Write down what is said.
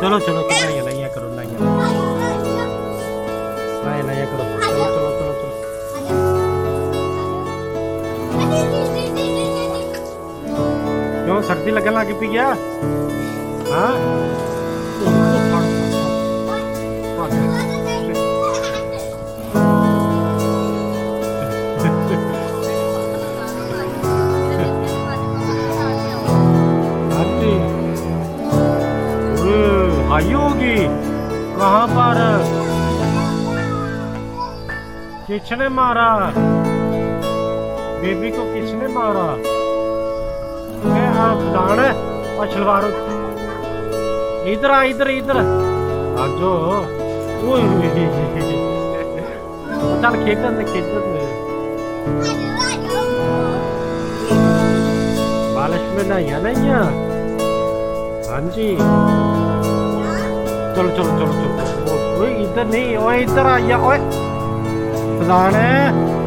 चलो चलो लाइया लाइया करो लाइया लाइया लाइया करो चलो चलो चलो चलो क्यों सर्दी लगन लग पी गया हाँ आई होगी कहाँ पर किसने मारा बेबी को किसने मारा मैं आप दान है और शलवार इधर आ इधर इधर आजो चल खेतन बारिश में नहीं नहीं हाँ जी चलो चलो चलो चलो ओए इधर नहीं ओए इधर आ या ओए फलाने